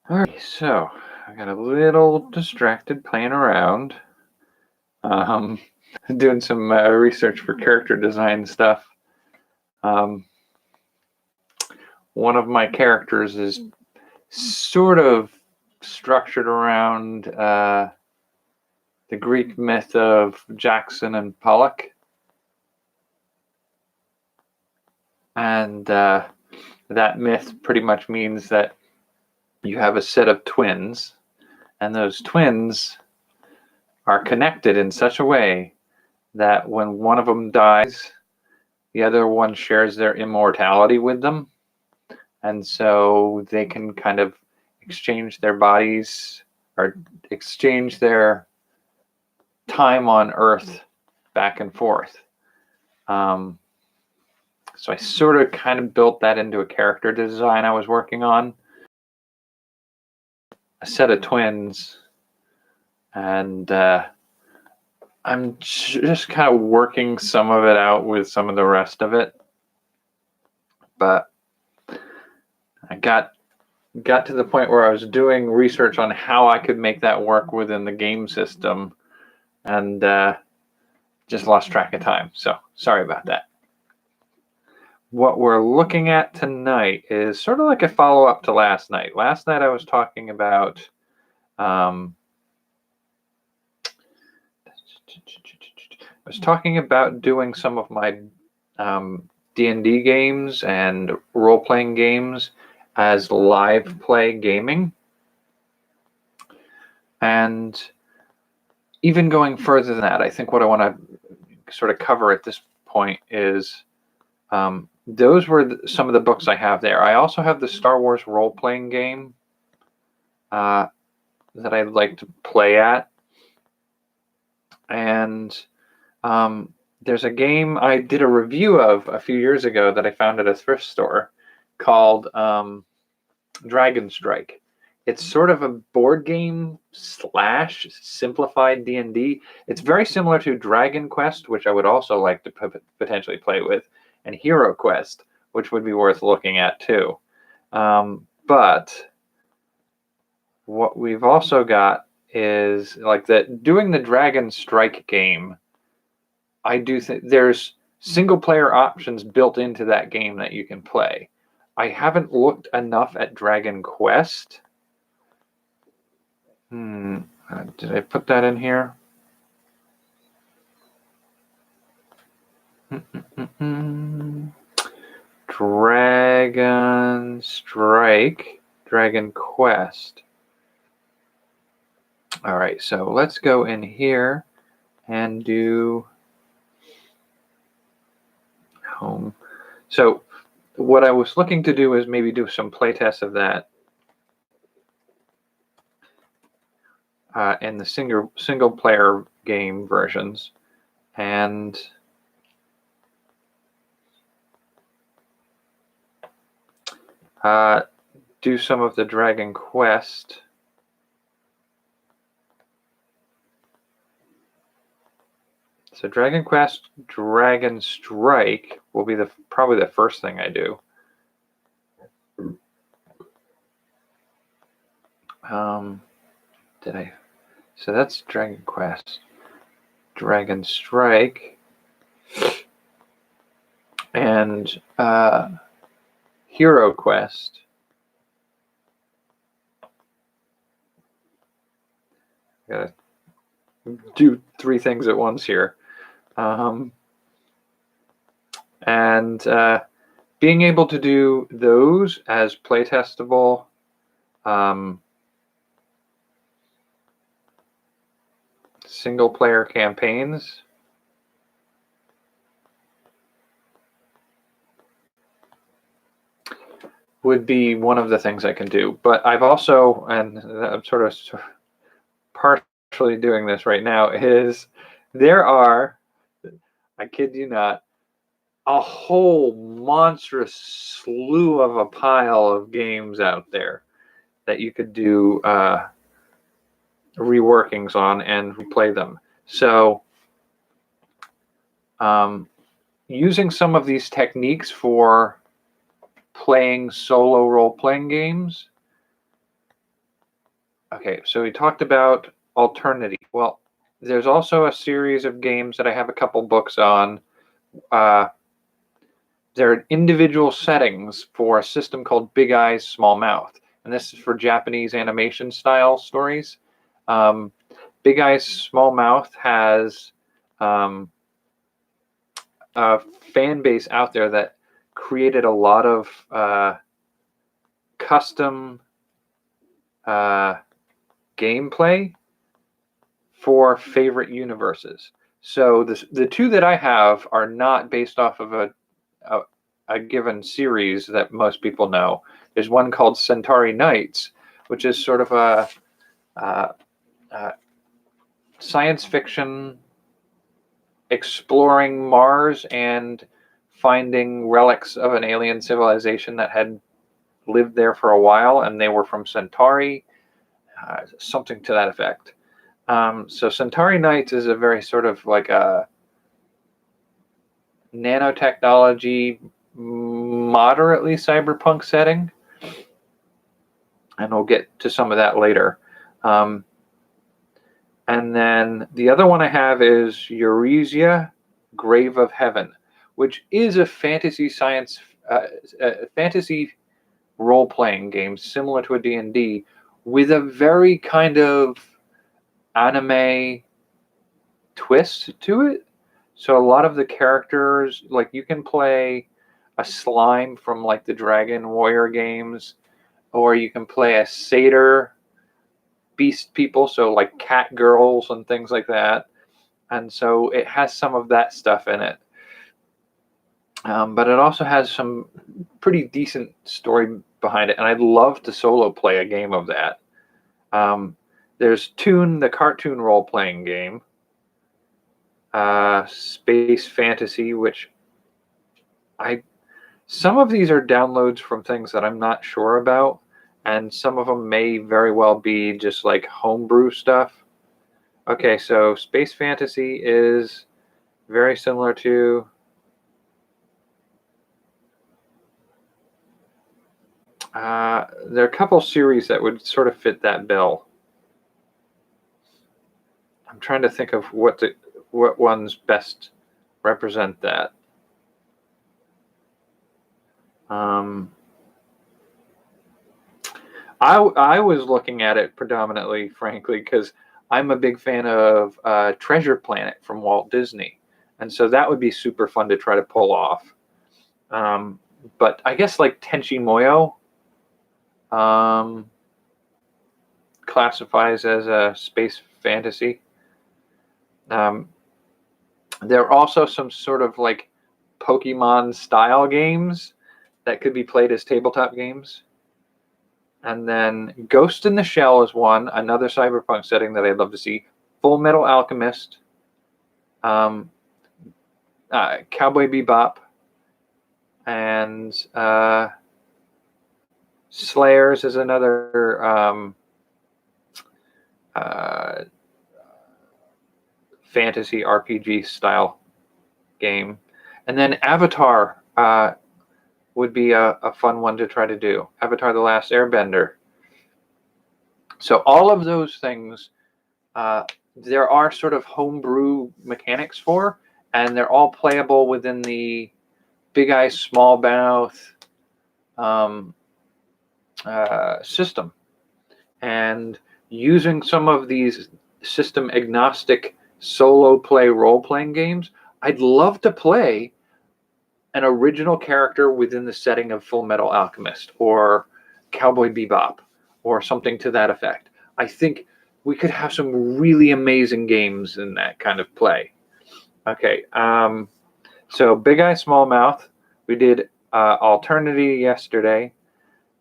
All right, so I got a little distracted playing around, um, doing some research for character design stuff. Um, one of my characters is sort of structured around the Greek myth of Jackson and Pollock. And that myth pretty much means that you have a set of twins, and those twins are connected in such a way that when one of them dies, the other one shares their immortality with them. And so they can kind of exchange their bodies or exchange their time on Earth back and forth. So I sort of kind of built that into a character design I was working on. A set of twins, and I'm just kind of working some of it out with some of the rest of it. But I got to the point where I was doing research on how I could make that work within the game system, and just lost track of time. So sorry about that. What we're looking at tonight is sort of like a follow-up to last night. Last night I was talking about doing some of my D&D games and role-playing games as live play gaming. And even going further than that, I think what I want to sort of cover at this point is those were some of the books I have there. I also have the Star Wars role-playing game that I'd like to play at. And there's a game I did a review of a few years ago that I found at a thrift store called Dragon Strike. It's sort of a board game / simplified D&D. It's very similar to Dragon Quest, which I would also like to potentially play with, and Hero Quest, which would be worth looking at too. But what we've also got is like doing the Dragon Strike game. I do think there's single player options built into that game that you can play. I haven't looked enough at Dragon Quest. Did I put that in here? Dragon Strike, Dragon Quest. All right, so let's go in here and do home. So what I was looking to do is maybe do some playtests of that in the single player game versions, and do some of the Dragon Quest. So Dragon Quest, Dragon Strike will be probably the first thing I do. So that's Dragon Quest, Dragon Strike, and Hero Quest. Gotta do 3 things at once here. And being able to do those as playtestable single player campaigns would be one of the things I can do. But I've also, and I'm sort of partially doing this right now, is there are, I kid you not, a whole monstrous slew of a pile of games out there that you could do reworkings on and replay them. So using some of these techniques for playing solo role-playing games Okay, so we talked about Alternity. Well, there's also a series of games that I have a couple books on. There are individual settings for a system called Big Eyes, Small Mouth, and this is for Japanese animation style stories. Um, Big Eyes, Small Mouth has um, a fan base out there that created a lot of custom gameplay for favorite universes. So the two that I have are not based off of a given series that most people know. There's one called Centauri Knights, which is sort of a science fiction exploring Mars and finding relics of an alien civilization that had lived there for a while, and they were from Centauri, something to that effect. So Centauri Knights is a very sort of like a nanotechnology, moderately cyberpunk setting, and we'll get to some of that later. And then the other one I have is Euresia, Grave of Heaven, which is a fantasy fantasy role-playing game similar to a D&D with a very kind of anime twist to it. So a lot of the characters, like you can play a slime from like the Dragon Warrior games, or you can play a satyr beast people, so like cat girls and things like that. And so it has some of that stuff in it. But it also has some pretty decent story behind it, and I'd love to solo play a game of that. There's Toon, the cartoon role-playing game, Space Fantasy, which some of these are downloads from things that I'm not sure about, and some of them may very well be just like homebrew stuff. Okay, so Space Fantasy is very similar to there are a couple series that would sort of fit that bill. I'm trying to think of what ones best represent that. I was looking at it predominantly, frankly, because I'm a big fan of Treasure Planet from Walt Disney, and so that would be super fun to try to pull off. But I guess like Tenchi Muyo classifies as a space fantasy. There are also some sort of like Pokemon style games that could be played as tabletop games. And then Ghost in the Shell is one, another cyberpunk setting that I'd love to see. Full Metal Alchemist, Cowboy Bebop, and Slayers is another fantasy RPG style game. And then Avatar would be a fun one to try to do. Avatar The Last Airbender. So all of those things there are sort of homebrew mechanics for, and they're all playable within the Big Eyes, Small Mouth system. And using some of these system agnostic solo play role-playing games, I'd love to play an original character within the setting of Full Metal Alchemist or Cowboy Bebop or something to that effect. I think we could have some really amazing games in that kind of play. Okay, so Big Eye, Small Mouth. We did Alternity yesterday.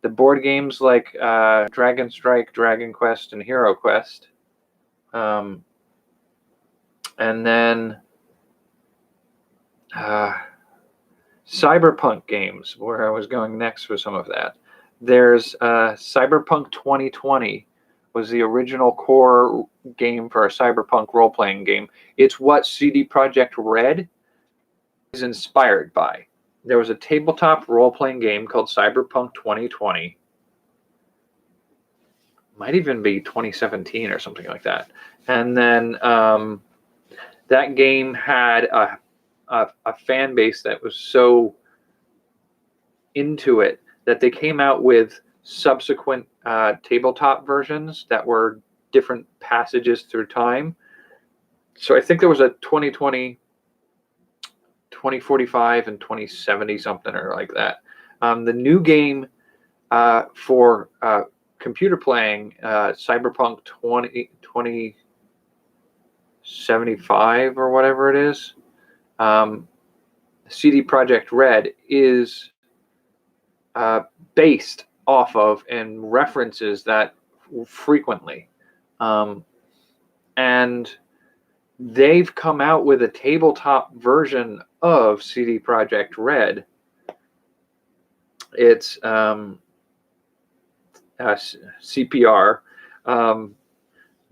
The board games like Dragon Strike, Dragon Quest, and Hero Quest. And then cyberpunk games, where I was going next with some of that. There's Cyberpunk 2020 was the original core game for a cyberpunk role-playing game. It's what CD Projekt Red is inspired by. There was a tabletop role-playing game called Cyberpunk 2020. might even be 2017 or something like that. And then that game had a fan base that was so into it that they came out with subsequent tabletop versions that were different passages through time. So I think there was a 2020, 2045, and 2070 something or like that. The new game for computer playing, Cyberpunk 2075 or whatever it is, CD Projekt Red is based off of and references that frequently. And they've come out with a tabletop version of CD Projekt Red. It's CPR,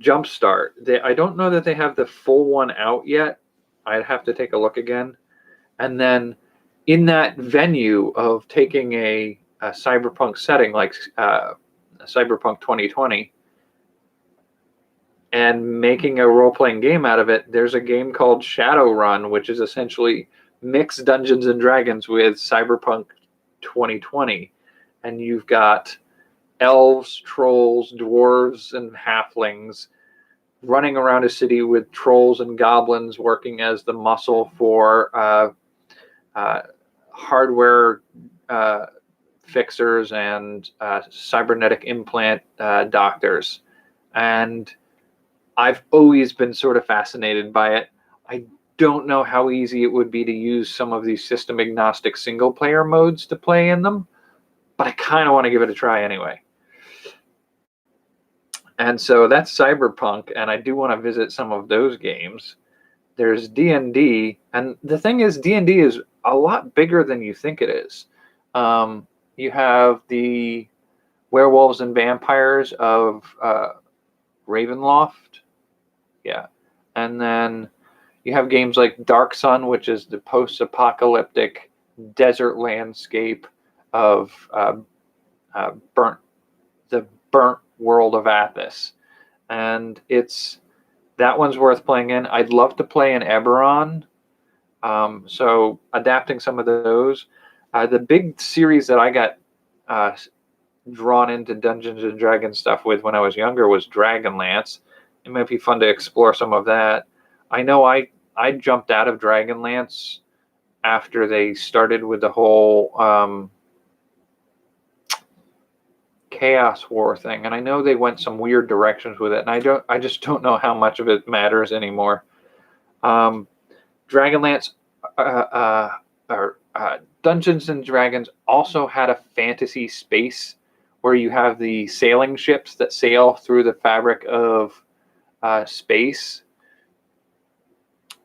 Jumpstart. I don't know that they have the full one out yet. I'd have to take a look again. And then in that venue of taking a cyberpunk setting like Cyberpunk 2020 and making a role-playing game out of it, there's a game called Shadowrun, which is essentially mixed Dungeons and Dragons with Cyberpunk 2020. And you've got elves, trolls, dwarves, and halflings running around a city with trolls and goblins working as the muscle for hardware fixers and cybernetic implant doctors. And I've always been sort of fascinated by it. I don't know how easy it would be to use some of these system agnostic single player modes to play in them, but I kind of want to give it a try anyway. And so that's Cyberpunk, and I do want to visit some of those games. There's D&D, and the thing is, D&D is a lot bigger than you think it is. You have the werewolves and vampires of Ravenloft, yeah, and then you have games like Dark Sun, which is the post-apocalyptic desert landscape of the burnt world of Athos, and that one's worth playing in. I'd love to play in Eberron, so adapting some of those. The big series that I got drawn into Dungeons and Dragons stuff with when I was younger was Dragonlance. It might be fun to explore some of that. I know I jumped out of Dragonlance after they started with the whole Chaos War thing, and I know they went some weird directions with it, and I just don't know how much of it matters anymore. Dragonlance or Dungeons and Dragons also had a fantasy space where you have the sailing ships that sail through the fabric of space,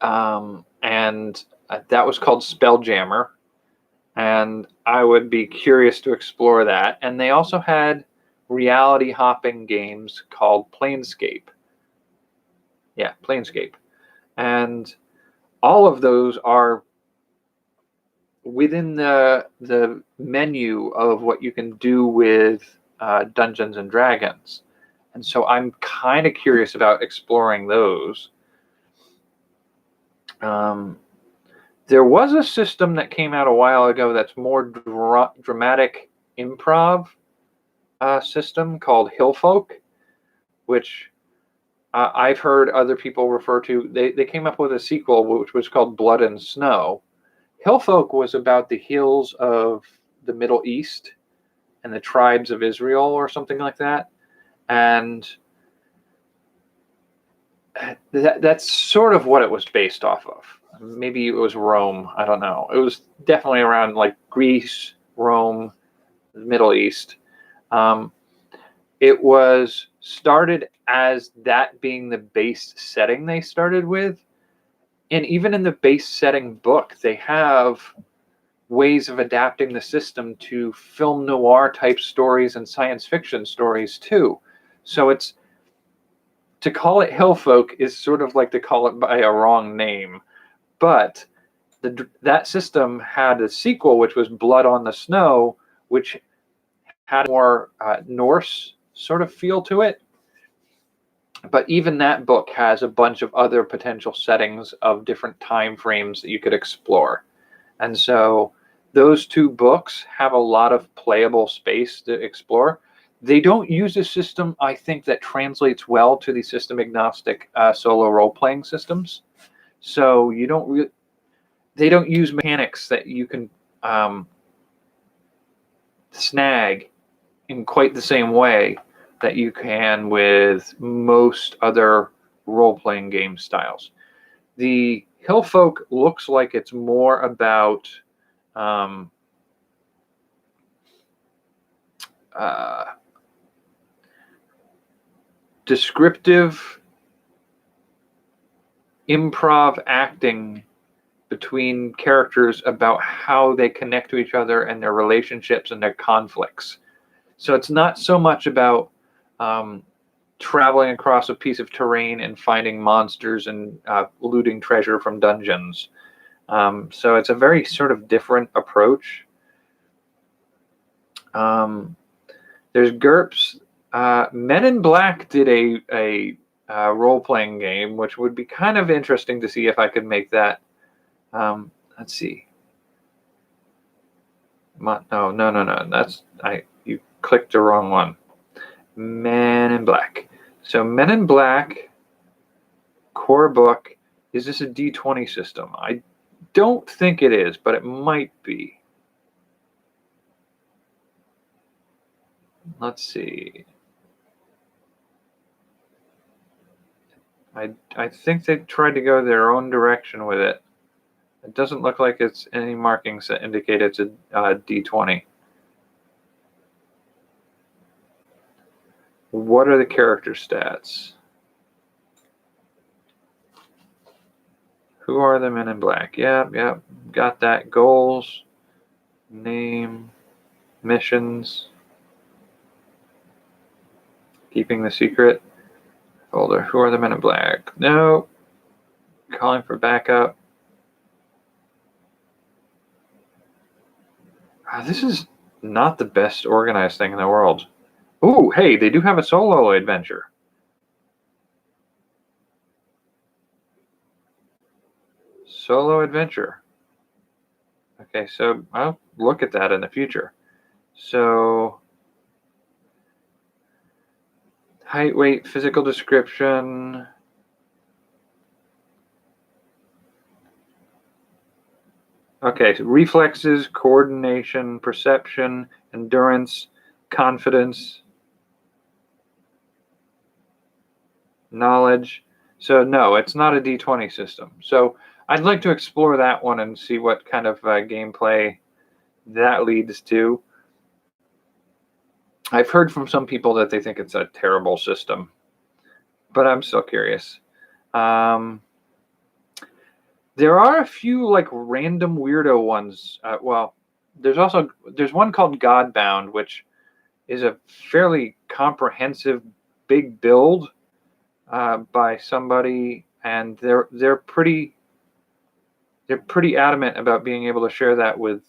and that was called Spelljammer. And I would be curious to explore that. And they also had reality hopping games called Planescape. Yeah, Planescape. And all of those are within the menu of what you can do with Dungeons and Dragons. And so I'm kind of curious about exploring those. There was a system that came out a while ago that's more dramatic improv system called Hillfolk, which I've heard other people refer to. They came up with a sequel which was called Blood and Snow. Hillfolk was about the hills of the Middle East and the tribes of Israel or something like that. And that's sort of what it was based off of. Maybe it was Rome. I don't know. It was definitely around like Greece, Rome, the Middle East. It was started as that being the base setting they started with. And even in the base setting book, they have ways of adapting the system to film noir type stories and science fiction stories too. So to call it Hillfolk is sort of like to call it by a wrong name. But that system had a sequel, which was Blood on the Snow, which had more Norse sort of feel to it. But even that book has a bunch of other potential settings of different time frames that you could explore. And so those two books have a lot of playable space to explore. They don't use a system, I think, that translates well to the system agnostic solo role-playing systems. So they don't use mechanics that you can snag in quite the same way that you can with most other role-playing game styles. The Hillfolk looks like it's more about descriptive improv acting between characters about how they connect to each other and their relationships and their conflicts. So it's not so much about traveling across a piece of terrain and finding monsters and looting treasure from dungeons. So it's a very sort of different approach. There's GURPS. Men in Black did a role-playing game, which would be kind of interesting to see if I could make that. Let's see. No. You clicked the wrong one. Men in Black. So Men in Black core book. Is this a D20 system? I don't think it is, but it might be. Let's see. I think they tried to go their own direction with it. It doesn't look like it's any markings that indicate it's a D20. What are the character stats? Who are the Men in Black? Yep, got that. Goals, name, missions, keeping the secret. Folder. Who are the Men in Black? No. Calling for backup. This is not the best organized thing in the world. Ooh, hey, they do have a solo adventure. Solo adventure. Okay, so I'll look at that in the future. So, height, weight, physical description. Okay, so reflexes, coordination, perception, endurance, confidence, knowledge. So no, it's not a D20 system. So I'd like to explore that one and see what kind of gameplay that leads to. I've heard from some people that they think it's a terrible system, but I'm still curious. There are a few like random weirdo ones. Well, there's one called Godbound, which is a fairly comprehensive big build by somebody, and they're pretty adamant about being able to share that with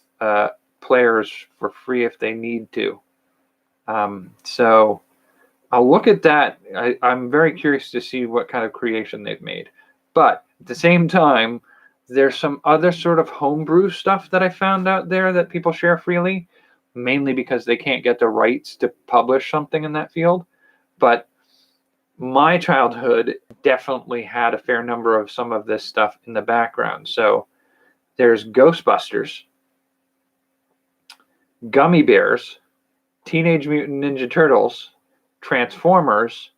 players for free if they need to. So I'll look at that. I'm very curious to see what kind of creation they've made. But at the same time, there's some other sort of homebrew stuff that I found out there that people share freely, mainly because they can't get the rights to publish something in that field. But my childhood definitely had a fair number of some of this stuff in the background. So there's Ghostbusters, Gummy Bears, Teenage Mutant Ninja Turtles, Transformers,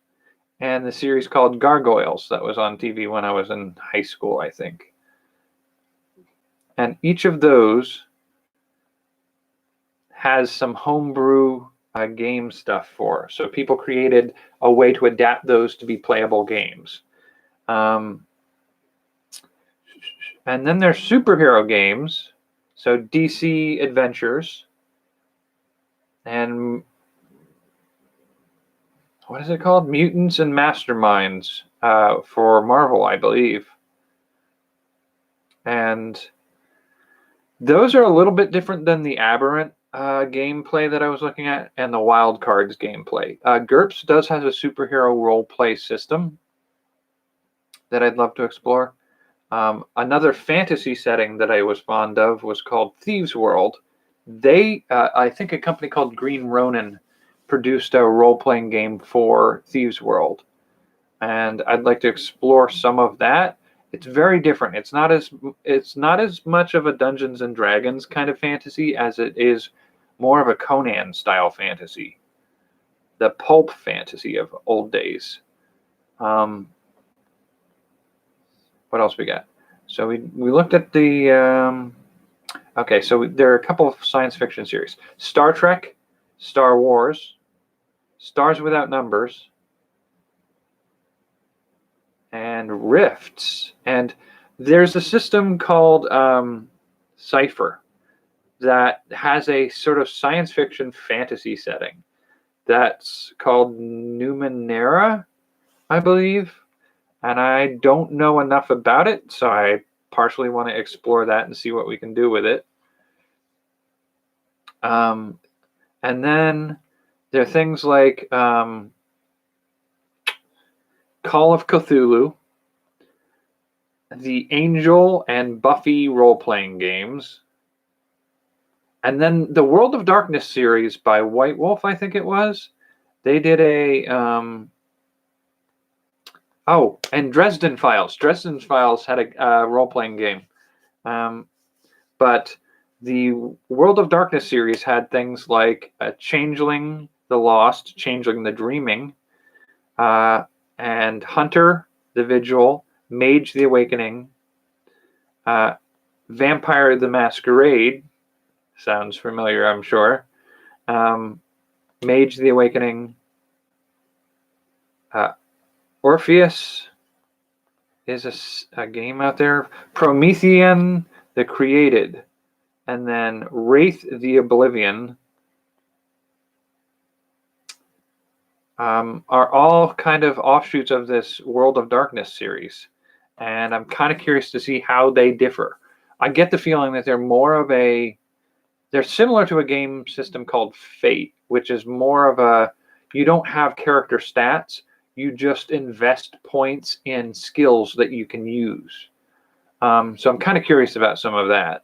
and the series called Gargoyles that was on TV when I was in high school, I think. And each of those has some homebrew game stuff for. So people created a way to adapt those to be playable games. And then there's superhero games. So DC Adventures. And what is it called? Mutants and Masterminds for Marvel, I believe. And those are a little bit different than the Aberrant gameplay that I was looking at, and the Wild Cards gameplay. GURPS does have a superhero role play system that I'd love to explore. Another fantasy setting that I was fond of was called Thieves World. I think a company called Green Ronin produced a role-playing game for Thieves World, and I'd like to explore some of that. It's very different. It's not as much of a Dungeons and Dragons kind of fantasy as it is more of a Conan style fantasy, the pulp fantasy of old days. What else we got? So we looked at the okay. So there are a couple of science fiction series: Star Trek, Star Wars, Stars Without Numbers, and Rifts. And there's a system called Cipher that has a sort of science fiction fantasy setting that's called Numenera, I believe. And I don't know enough about it, so I partially want to explore that and see what we can do with it. And then there are things like Call of Cthulhu, the Angel and Buffy role-playing games, and then the World of Darkness series by White Wolf, I think it was. They did a and Dresden Files. Dresden Files had a role-playing game, but the World of Darkness series had things like Changeling the Lost, Changeling the Dreaming, and Hunter the Vigil, Mage the Awakening, Vampire the Masquerade. Sounds familiar, I'm sure. Mage the Awakening. Orpheus is a game out there. Promethean the Created. And then Wraith the Oblivion are all kind of offshoots of this World of Darkness series. And I'm kind of curious to see how they differ. I get the feeling that they're similar to a game system called Fate, which is more of you don't have character stats, you just invest points in skills that you can use. So I'm kind of curious about some of that.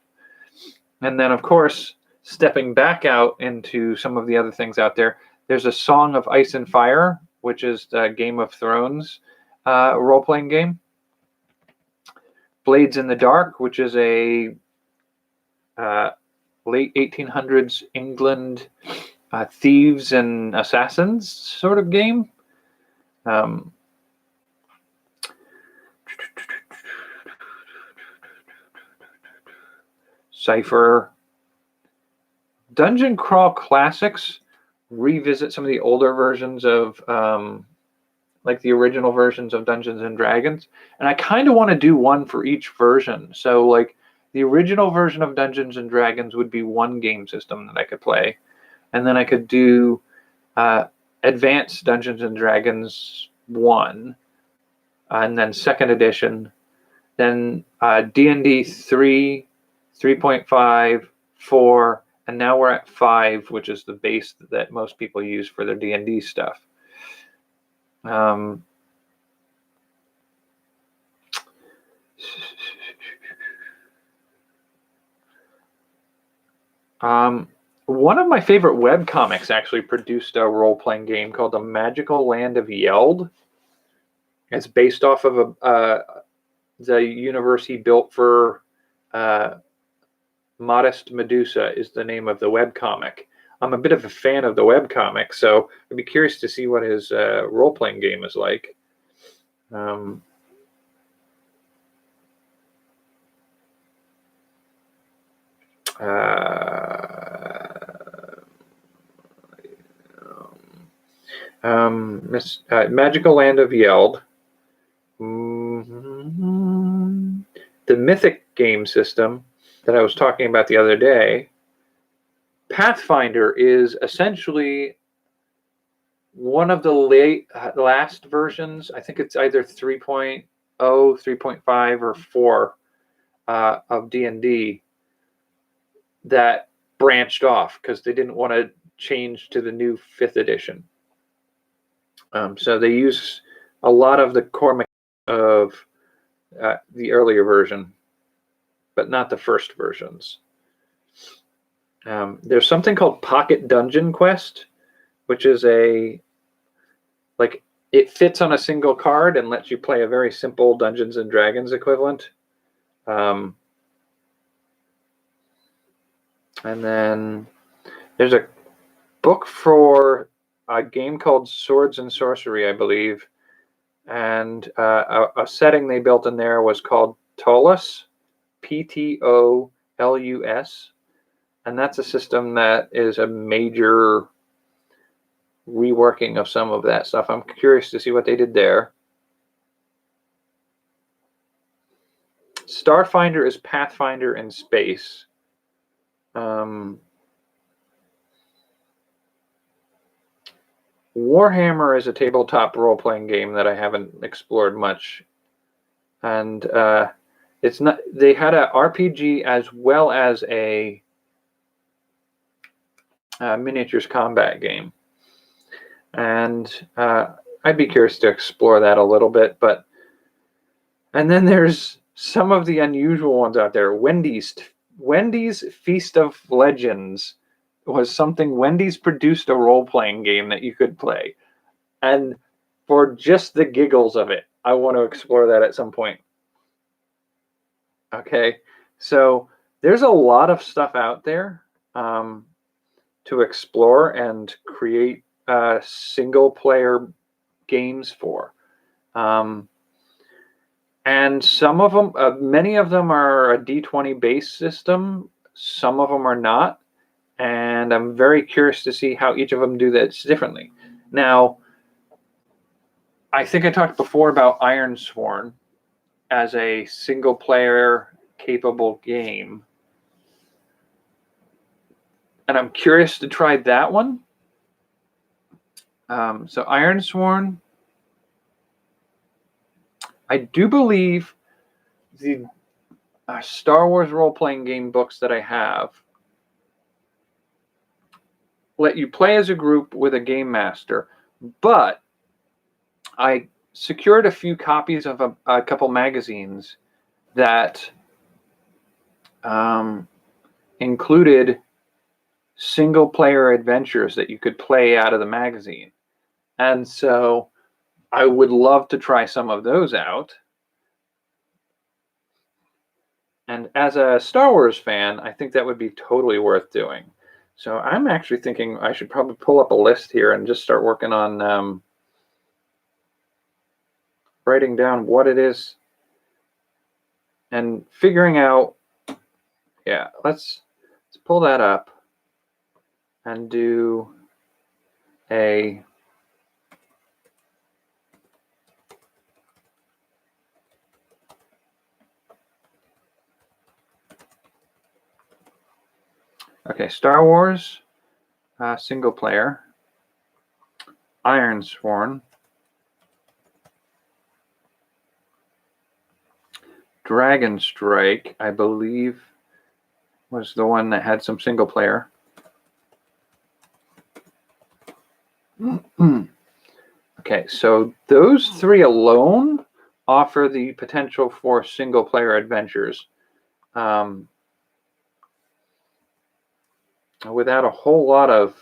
And then, of course, stepping back out into some of the other things out there, there's a Song of Ice and Fire, which is the Game of Thrones role-playing game. Blades in the Dark, which is a late 1800s England thieves and assassins sort of game. Cipher. Dungeon Crawl Classics revisit some of the older versions of like the original versions of Dungeons and Dragons, and I kind of want to do one for each version. So like the original version of Dungeons and Dragons would be one game system that I could play, and then I could do Advanced Dungeons and Dragons 1, and then second edition, then D&D 3, 3.5, 4, and now we're at 5, which is the base that most people use for their D&D stuff. One of my favorite webcomics actually produced a role-playing game called The Magical Land of Yeld. It's based off of the universe he built for Modest Medusa is the name of the webcomic. I'm a bit of a fan of the webcomic, so I'd be curious to see what his role-playing game is like. Magical Land of Yeld. The Mythic game system that I was talking about the other day. Pathfinder is essentially one of the last versions. I think it's either 3.0, 3.5, or 4 of D&D that branched off because they didn't want to change to the new 5th edition. So they use a lot of the core mechanics of the earlier version, but not the first versions. There's something called Pocket Dungeon Quest, which is it fits on a single card and lets you play a very simple Dungeons and Dragons equivalent. And then there's a book for a game called Swords and Sorcery, I believe. And a setting they built in there was called Ptolus, Ptolus. And that's a system that is a major reworking of some of that stuff. I'm curious to see what they did there. Starfinder is Pathfinder in space. Warhammer is a tabletop role-playing game that I haven't explored much, and it's not. They had a RPG as well as a miniatures combat game, and I'd be curious to explore that a little bit. And then there's some of the unusual ones out there. Wendy's Feast of Legends was something. Wendy's produced a role-playing game that you could play, and for just the giggles of it, I want to explore that at some point. Okay, so there's a lot of stuff out there to explore and create single-player games for. And some of them, many of them are a D20 based system. Some of them are not. And I'm very curious to see how each of them do that differently. Now, I think I talked before about Ironsworn as a single player capable game. And I'm curious to try that one. So Ironsworn, I do believe the Star Wars role-playing game books that I have let you play as a group with a game master, but I secured a few copies of a couple magazines that included single-player adventures that you could play out of the magazine. And so I would love to try some of those out. And as a Star Wars fan, I think that would be totally worth doing. So I'm actually thinking I should probably pull up a list here and just start working on writing down what it is and figuring out. Yeah, let's pull that up and do a Star Wars single player, Ironsworn, Dragon Strike, I believe, was the one that had some single player. Okay, so those three alone offer the potential for single player adventures. Without a whole lot of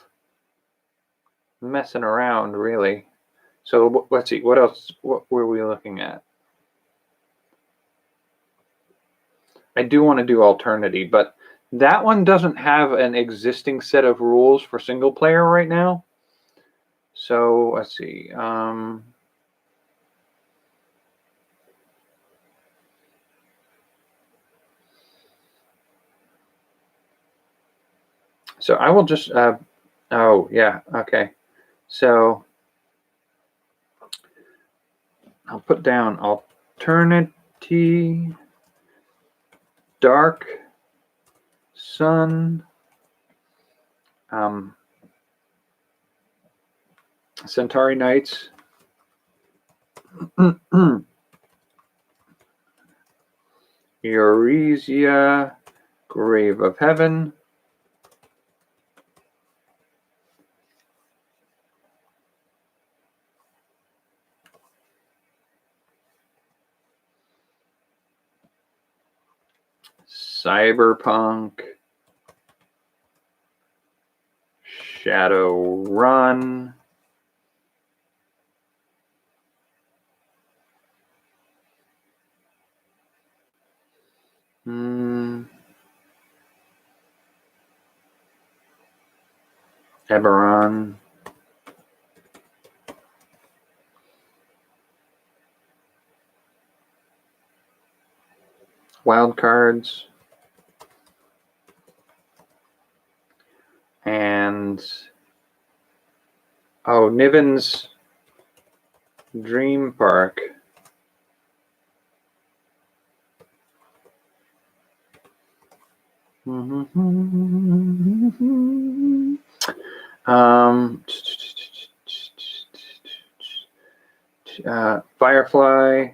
messing around, really. So let's see, what else? What were we looking at? I do want to do Alternity, but that one doesn't have an existing set of rules for single player right now. So let's see. So I will just, oh yeah, okay. So I'll put down Alternity, Dark Sun, Centauri Knights, Euresia, Grave of Heaven, Cyberpunk, Shadowrun, Eberron, Wildcards, and Niven's Dream Park. Firefly,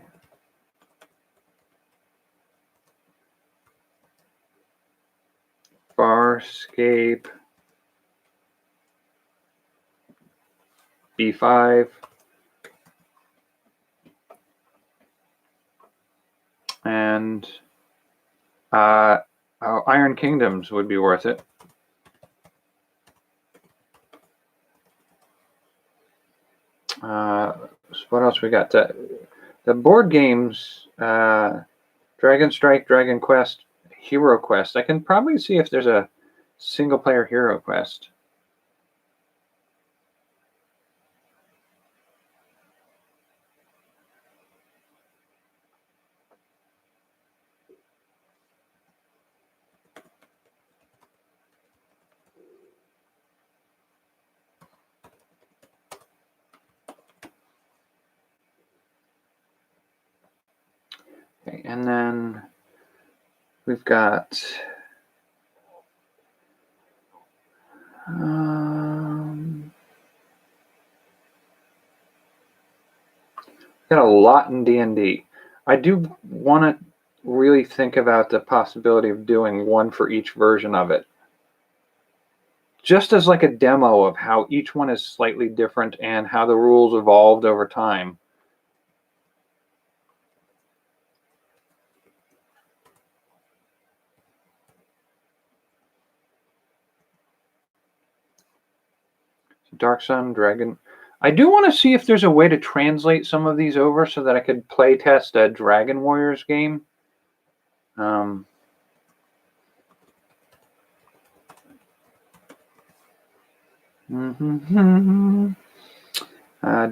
Farscape, B5, and Iron Kingdoms would be worth it. What else we got? The board games, Dragon Strike, Dragon Quest, Hero Quest. I can probably see if there's a single-player Hero Quest. Okay, and then we've got got a lot in D&D. I do want to really think about the possibility of doing one for each version of it. Just as like a demo of how each one is slightly different and how the rules evolved over time. Dark Sun, Dragon. I do want to see if there's a way to translate some of these over so that I could play test a Dragon Warriors game.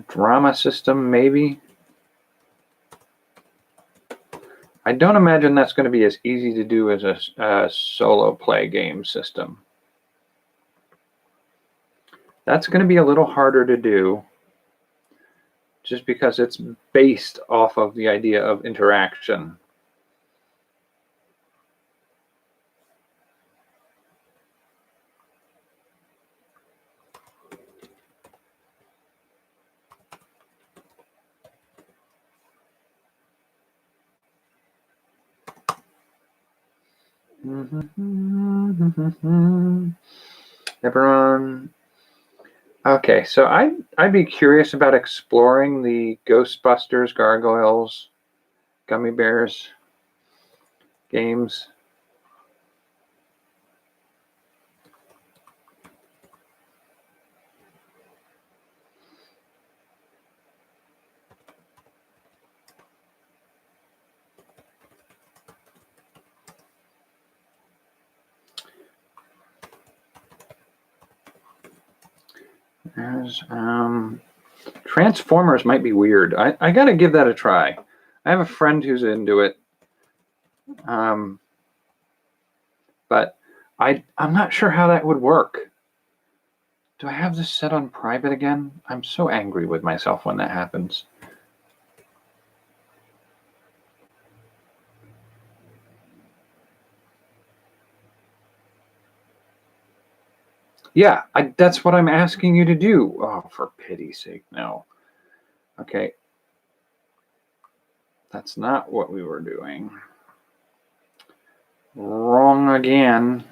Drama system, maybe. I don't imagine that's going to be as easy to do as a solo play game system. That's going to be a little harder to do just because it's based off of the idea of interaction. Eberron. Okay, so I'd be curious about exploring the Ghostbusters, Gargoyles, Gummy Bears games. Transformers might be weird. I got to give that a try. I have a friend who's into it. But I'm not sure how that would work. Do I have this set on private again? I'm so angry with myself when that happens. Yeah, that's what I'm asking you to do. Oh, for pity's sake, no. Okay. That's not what we were doing. Wrong again.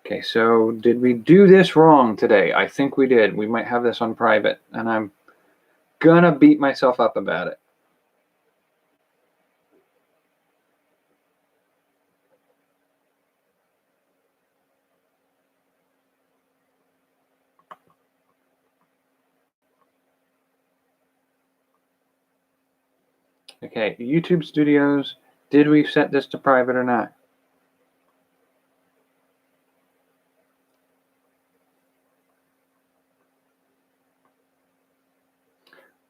Okay, so did we do this wrong today? I think we did. We might have this on private, and I'm gonna beat myself up about it. Okay, YouTube Studios. Did we set this to private or not?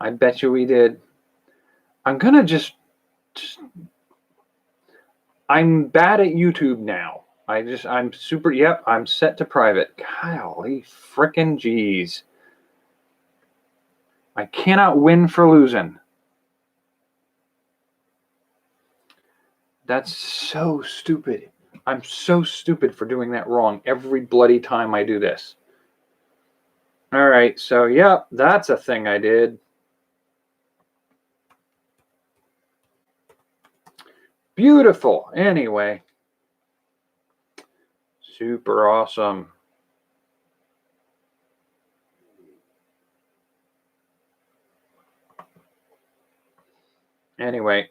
I bet you we did. I'm gonna just I'm bad at YouTube now. I'm super, yep, I'm set to private. Golly frickin' jeez. I cannot win for losing. That's so stupid. I'm so stupid for doing that wrong every bloody time I do this. All right, so yep, that's a thing I did. Beautiful. Anyway, super awesome. Anyway,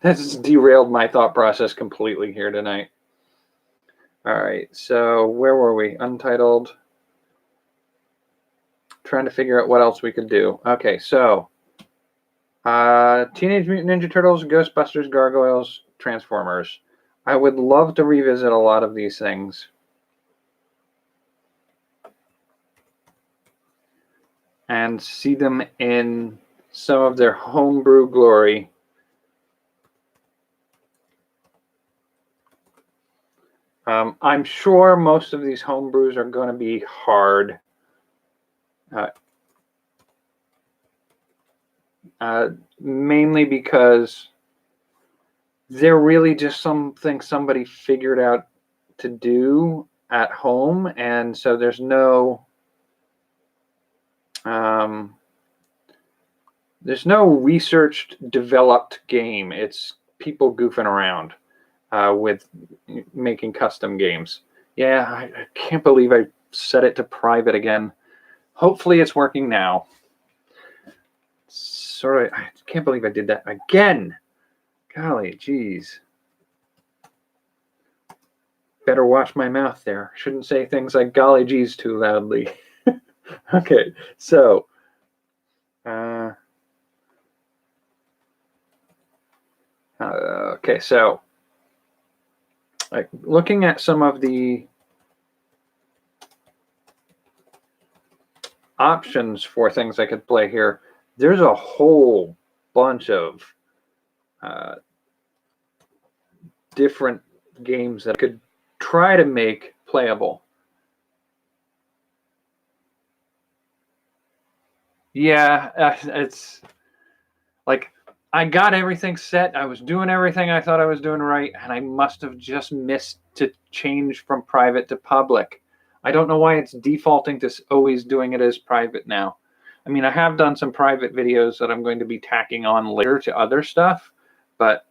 that's derailed my thought process completely here tonight. All right, so where were we? Untitled. Trying to figure out what else we could do. Okay, so Teenage Mutant Ninja Turtles, Ghostbusters, Gargoyles, Transformers. I would love to revisit a lot of these things. And see them in some of their homebrew glory. I'm sure most of these homebrews are going to be hard. Mainly because they're really just something somebody figured out to do at home, and so there's no researched, developed game. It's people goofing around with making custom games. Yeah, I can't believe I set it to private again. Hopefully it's working now. Sorry, I can't believe I did that again. Golly, geez. Better watch my mouth there. Shouldn't say things like golly geez too loudly. Okay, so okay, so looking at some of the options for things I could play here, there's a whole bunch of different games that I could try to make playable. Yeah, it's like I got everything set. I was doing everything I thought I was doing right, and I must have just missed to change from private to public. I don't know why it's defaulting to always doing it as private now. I mean, I have done some private videos that I'm going to be tacking on later to other stuff, but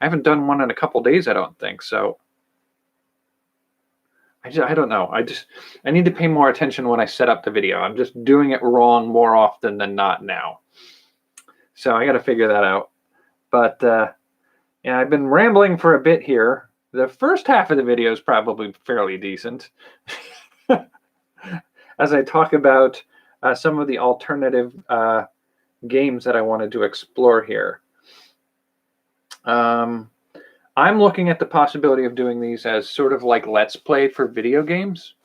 I haven't done one in a couple days, I don't think. So I don't know. I need to pay more attention when I set up the video. I'm just doing it wrong more often than not now. So I got to figure that out. But yeah, I've been rambling for a bit here. The first half of the video is probably fairly decent. As I talk about some of the alternative games that I wanted to explore here. I'm looking at the possibility of doing these as sort of like Let's Play for video games.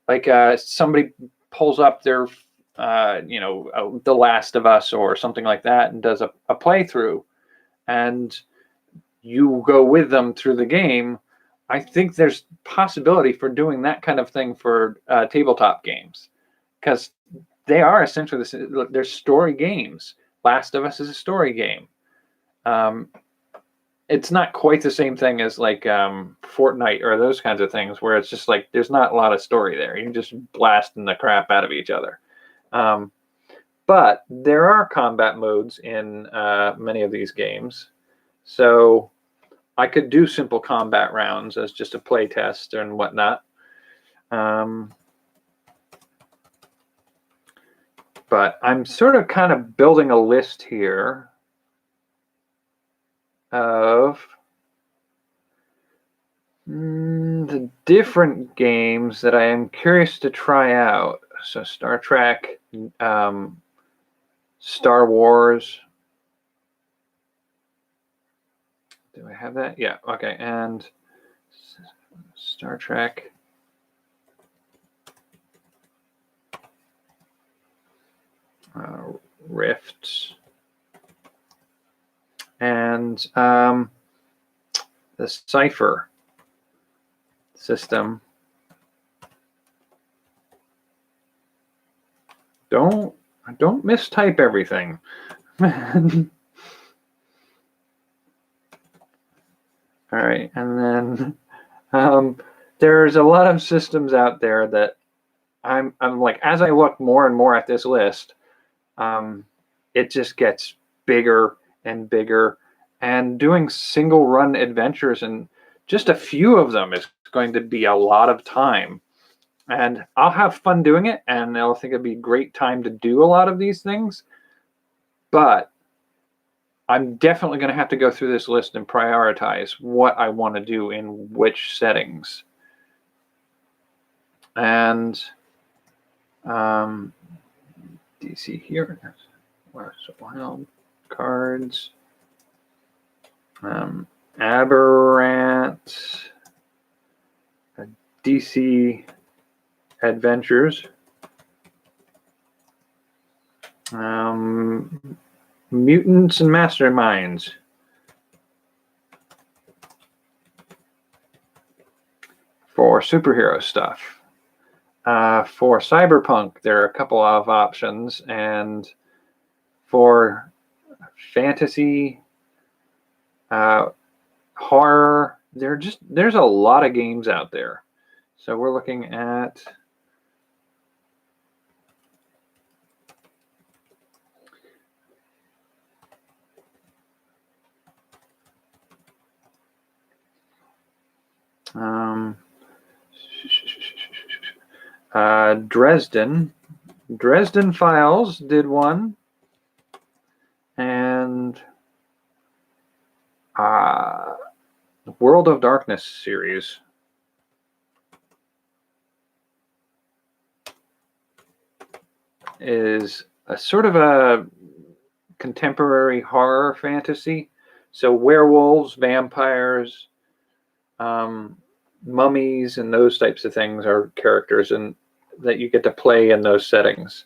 Like somebody pulls up their, The Last of Us or something like that and does a playthrough, and you go with them through the game. I think there's possibility for doing that kind of thing for tabletop games, because they are essentially they're story games. Last of Us is a story game. It's not quite the same thing as like Fortnite or those kinds of things where it's just like there's not a lot of story there. You're just blasting the crap out of each other. But there are combat modes in many of these games. So I could do simple combat rounds as just a play test and whatnot. But I'm sort of kind of building a list here of the different games that I am curious to try out. So Star Trek, Star Wars. Do I have that? Yeah. Okay. And Star Trek. Rifts. And the Cipher system. Don't mistype everything. All right, and then there's a lot of systems out there that I'm like, as I look more and more at this list, it just gets bigger and bigger, and doing single run adventures and just a few of them is going to be a lot of time. And I'll have fun doing it, and I'll think it'd be a great time to do a lot of these things. But I'm definitely going to have to go through this list and prioritize what I want to do in which settings. And DC here, wild cards, Aberrant, DC Adventures, Mutants and Masterminds, for superhero stuff. For Cyberpunk, there are a couple of options, and for fantasy, horror, there's a lot of games out there. So we're looking at Dresden Files did one, and World of Darkness series. Is a sort of a contemporary horror fantasy. So werewolves, vampires, mummies, and those types of things are characters and that you get to play in those settings.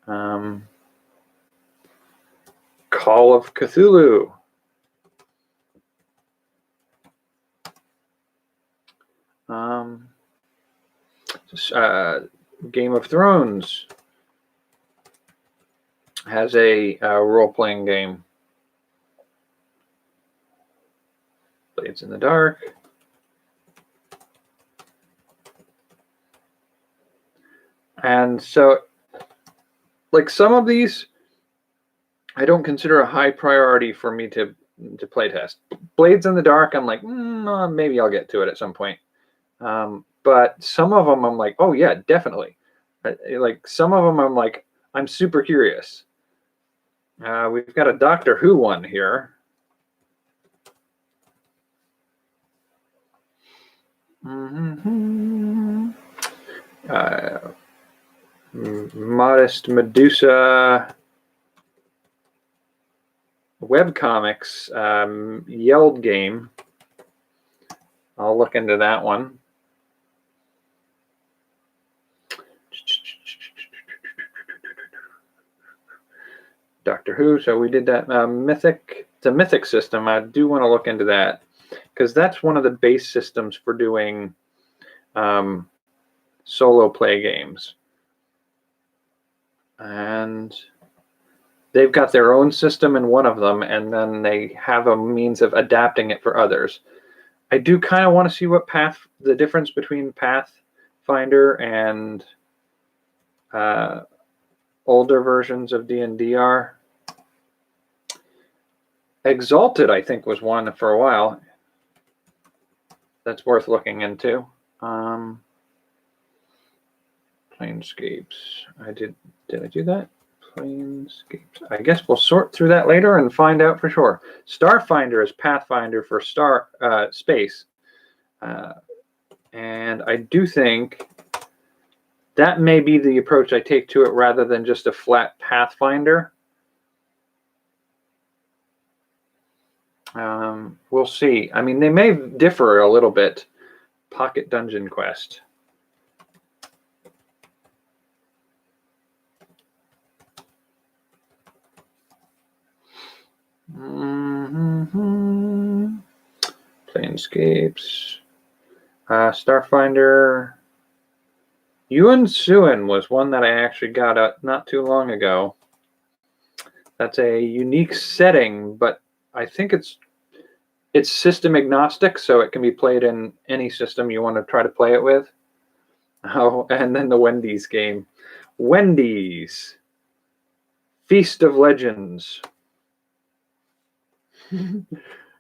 Call of Cthulhu. Game of Thrones has a role-playing game. Blades in the Dark. And so, like, some of these, I don't consider a high priority for me to play test. Blades in the Dark, I'm like, maybe I'll get to it at some point. But some of them, I'm like, oh yeah, definitely. Like, some of them, I'm like, I'm super curious. We've got a Doctor Who one here. Modest Medusa webcomics Yelled game. I'll look into that one. Doctor Who, so we did that. Mythic, it's a Mythic system. I do want to look into that because that's one of the base systems for doing solo play games. And they've got their own system in one of them, and then they have a means of adapting it for others. I do kind of want to see what the difference between Pathfinder and older versions of D&D are. Exalted, I think, was one for a while. That's worth looking into. Planescapes. Did I do that? Planescapes. I guess we'll sort through that later and find out for sure. Starfinder is Pathfinder for space. And I do think that may be the approach I take to it rather than just a flat Pathfinder. We'll see. I mean, they may differ a little bit. Pocket Dungeon Quest. Planescapes. Starfinder. Yuan Suin was one that I actually got not too long ago. That's a unique setting, but I think it's system agnostic, so it can be played in any system you want to try to play it with. Oh, and then the Wendy's game. Wendy's. Feast of Legends.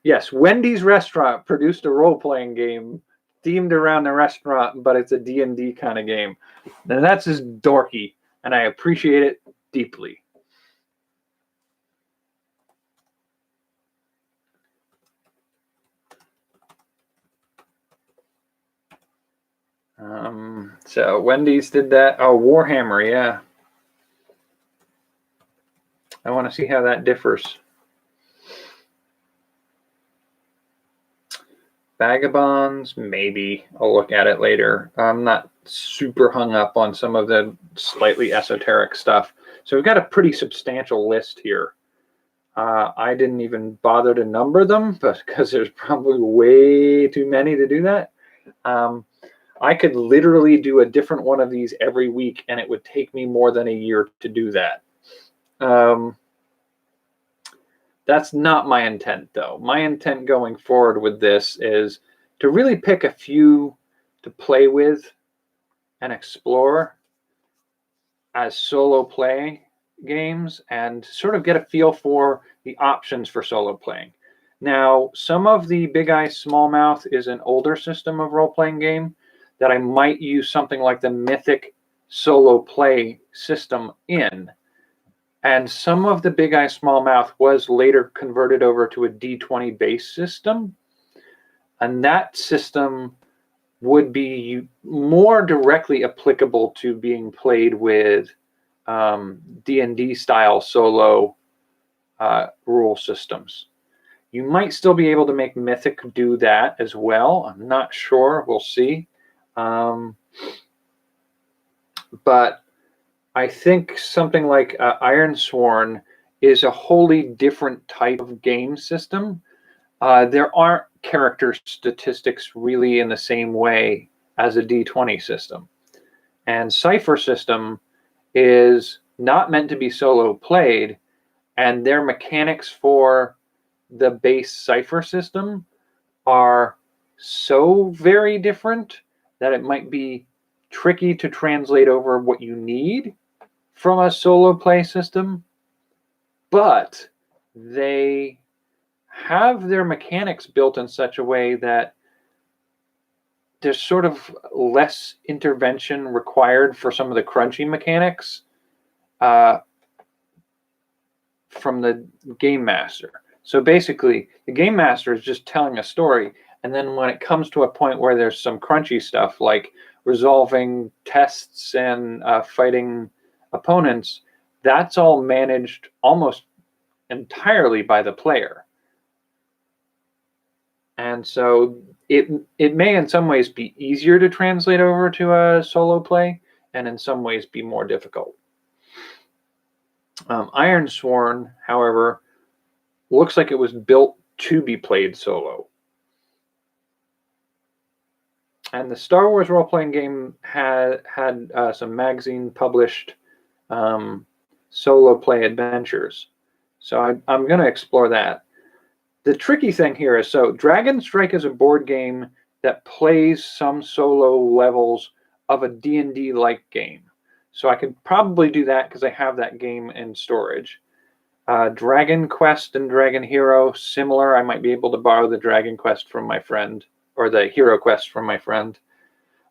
Yes, Wendy's restaurant produced a role-playing game themed around the restaurant, but it's a D&D kind of game. And that's just dorky, and I appreciate it deeply. So Wendy's did that. Oh, Warhammer, yeah. I want to see how that differs. Vagabonds, maybe. I'll look at it later. I'm not super hung up on some of the slightly esoteric stuff. So we've got a pretty substantial list here. I didn't even bother to number them, but because there's probably way too many to do that. I could literally do a different one of these every week, and it would take me more than a year to do that. That's not my intent, though. My intent going forward with this is to really pick a few to play with and explore as solo play games and sort of get a feel for the options for solo playing. Now, some of the Big Eye Small Mouth is an older system of role-playing game that I might use something like the Mythic solo play system in. And some of the Big Eye Small Mouth was later converted over to a D20 base system. And that system would be more directly applicable to being played with D&D style solo rule systems. You might still be able to make Mythic do that as well. I'm not sure. We'll see. But I think something like Ironsworn is a wholly different type of game system. There aren't character statistics really in the same way as a D20 system. And Cypher system is not meant to be solo played, and their mechanics for the base Cypher system are so very different that it might be tricky to translate over what you need from a solo play system, but they have their mechanics built in such a way that there's sort of less intervention required for some of the crunchy mechanics from the game master. So basically, the game master is just telling a story, and then when it comes to a point where there's some crunchy stuff like resolving tests and fighting opponents, that's all managed almost entirely by the player. And so it may in some ways be easier to translate over to a solo play, and in some ways be more difficult. Ironsworn, however, looks like it was built to be played solo. And the Star Wars role-playing game had some magazine-published solo play adventures. So I'm going to explore that. The tricky thing here is, so Dragon Strike is a board game that plays some solo levels of a D&D-like game. So I could probably do that because I have that game in storage. Dragon Quest and Dragon Hero, similar. I might be able to borrow the Dragon Quest from my friend, or the Hero Quest from my friend.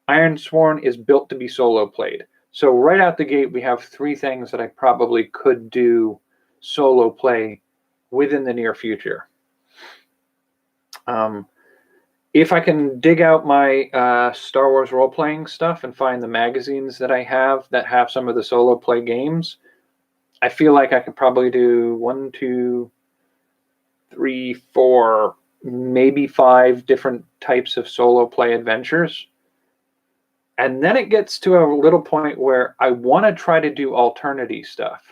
Ironsworn is built to be solo played. So right out the gate, we have three things that I probably could do solo play within the near future. if I can dig out my Star Wars role-playing stuff and find the magazines that I have that have some of the solo play games, I feel like I could probably do 1, 2, 3, 4, maybe 5 different types of solo play adventures. And then it gets to a little point where I want to try to do alternity stuff.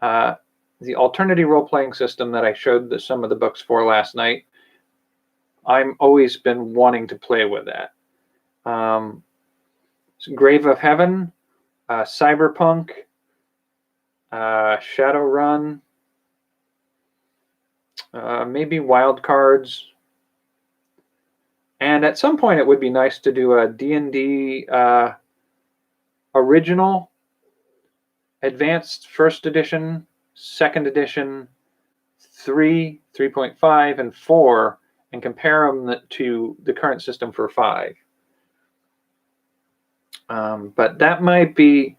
The alternity role-playing system that I showed some of the books for last night, I've always been wanting to play with that. Grave of Heaven, Cyberpunk, Shadowrun, maybe Wild Cards. And at some point, it would be nice to do a D&D original, advanced first edition, second edition, 3, 3.5, and 4, and compare them to the current system for 5. But that might be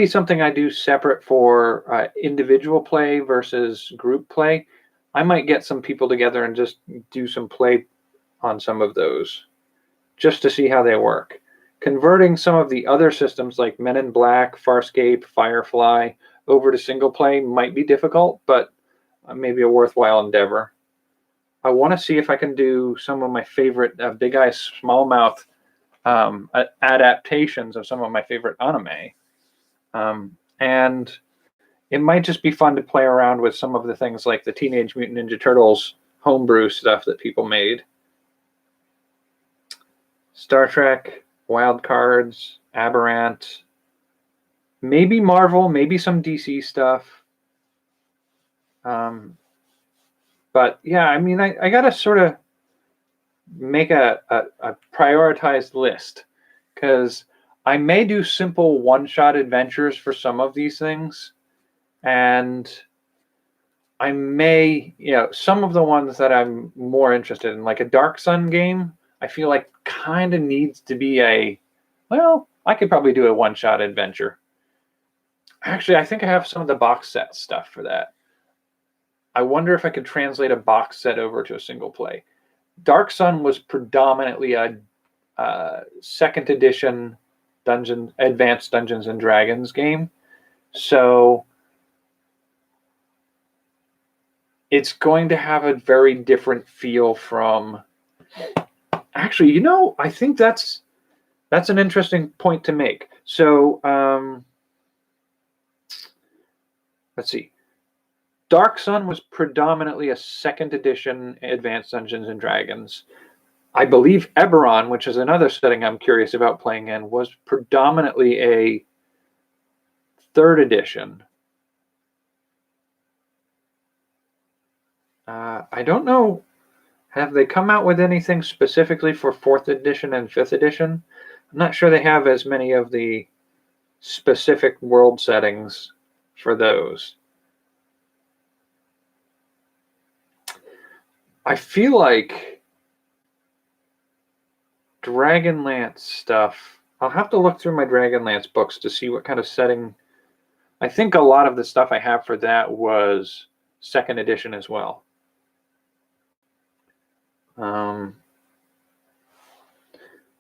something I do separate for individual play versus group play. I might get some people together and just do some play on some of those, just to see how they work. Converting some of the other systems like Men in Black, Farscape, Firefly over to single play might be difficult, but maybe a worthwhile endeavor. I want to see if I can do some of my favorite Big Eyes Smallmouth adaptations of some of my favorite anime. And it might just be fun to play around with some of the things like the Teenage Mutant Ninja Turtles homebrew stuff that people made. Star Trek, Wild Cards, Aberrant, maybe Marvel, maybe some DC stuff. But yeah, I mean, I got to sort of make a prioritized list, because I may do simple one-shot adventures for some of these things, and I may, some of the ones that I'm more interested in, like a Dark Sun game, I feel like kind of needs to be I could probably do a one-shot adventure. Actually, I think I have some of the box set stuff for that. I wonder if I could translate a box set over to a single play. Dark Sun was predominantly a second edition Advanced Dungeons and Dragons game. So it's going to have a very different feel from... Actually, I think that's an interesting point to make. So let's see. Dark Sun was predominantly a second edition Advanced Dungeons and Dragons. I believe Eberron, which is another setting I'm curious about playing in, was predominantly a third edition. I don't know. Have they come out with anything specifically for 4th edition and 5th edition? I'm not sure they have as many of the specific world settings for those. I feel like Dragonlance stuff, I'll have to look through my Dragonlance books to see what kind of setting. I think a lot of the stuff I have for that was 2nd edition as well.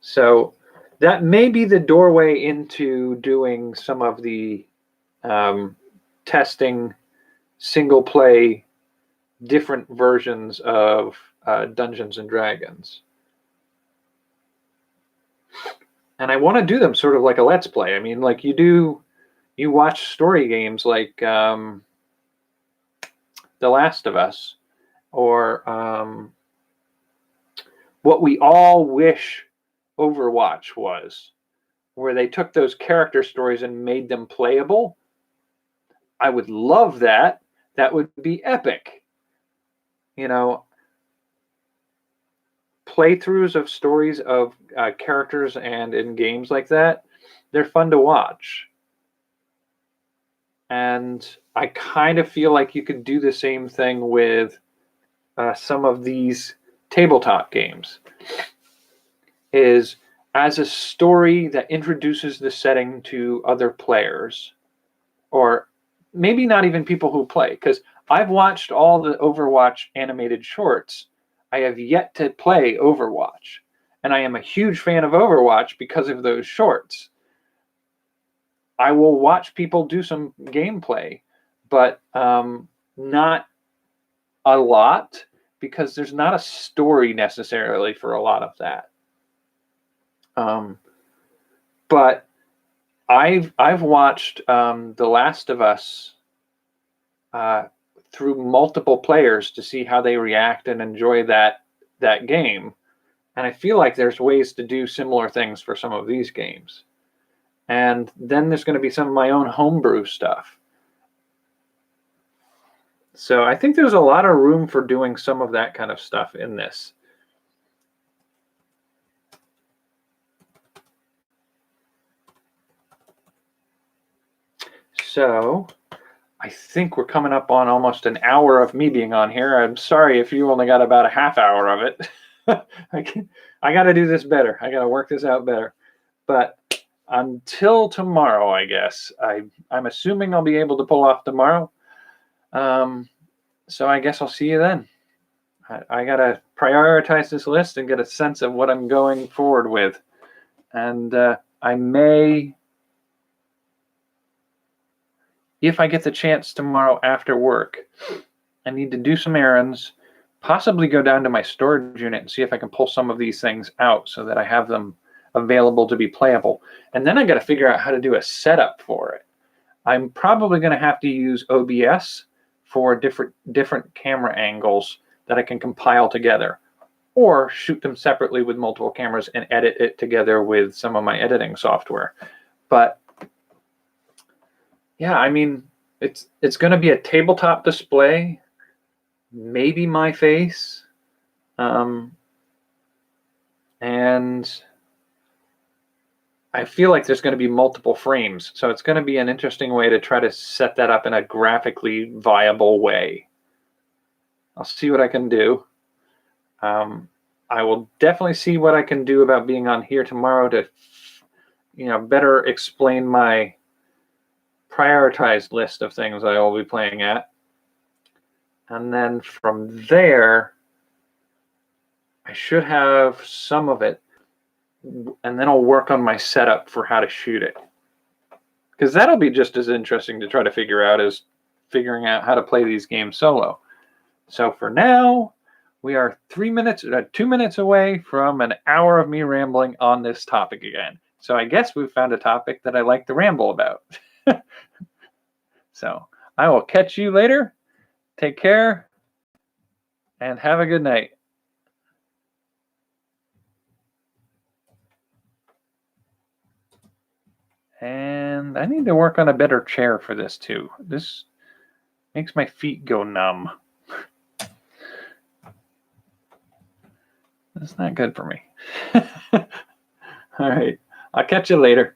So that may be the doorway into doing some of the testing single play different versions of Dungeons and Dragons. And I want to do them sort of like a Let's Play. I mean, like you watch story games like The Last of Us, or what we all wish Overwatch was, where they took those character stories and made them playable. I would love that. That would be epic. Playthroughs of stories of characters and in games like that, they're fun to watch. And I kind of feel like you could do the same thing with some of these tabletop games. Is as a story that introduces the setting to other players, or maybe not even people who play, because I've watched all the Overwatch animated shorts. I have yet to play Overwatch, and I am a huge fan of Overwatch because of those shorts. I will watch people do some gameplay, but not a lot, because there's not a story necessarily for a lot of that. But I've watched The Last of Us through multiple players to see how they react and enjoy that game, and I feel like there's ways to do similar things for some of these games. And then there's going to be some of my own homebrew stuff. So I think there's a lot of room for doing some of that kind of stuff in this. So I think we're coming up on almost an hour of me being on here. I'm sorry if you only got about a half hour of it. I got to do this better. I got to work this out better. But until tomorrow, I guess. I'm assuming I'll be able to pull off tomorrow. So I guess I'll see you then. I got to prioritize this list and get a sense of what I'm going forward with. And I may, if I get the chance tomorrow after work, I need to do some errands, possibly go down to my storage unit and see if I can pull some of these things out so that I have them available to be playable. And then I got to figure out how to do a setup for it. I'm probably going to have to use OBS for different camera angles that I can compile together, or shoot them separately with multiple cameras and edit it together with some of my editing software. But yeah, I mean, it's going to be a tabletop display, maybe my face, and I feel like there's going to be multiple frames. So it's going to be an interesting way to try to set that up in a graphically viable way. I'll see what I can do. I will definitely see what I can do about being on here tomorrow to, better explain my prioritized list of things I will be playing at. And then from there, I should have some of it. And then I'll work on my setup for how to shoot it. Because that'll be just as interesting to try to figure out as figuring out how to play these games solo. So for now, we are 2 minutes away from an hour of me rambling on this topic again. So I guess we've found a topic that I like to ramble about. So I will catch you later. Take care and have a good night. And I need to work on a better chair for this too. This makes my feet go numb. That's not good for me. All right. I'll catch you later.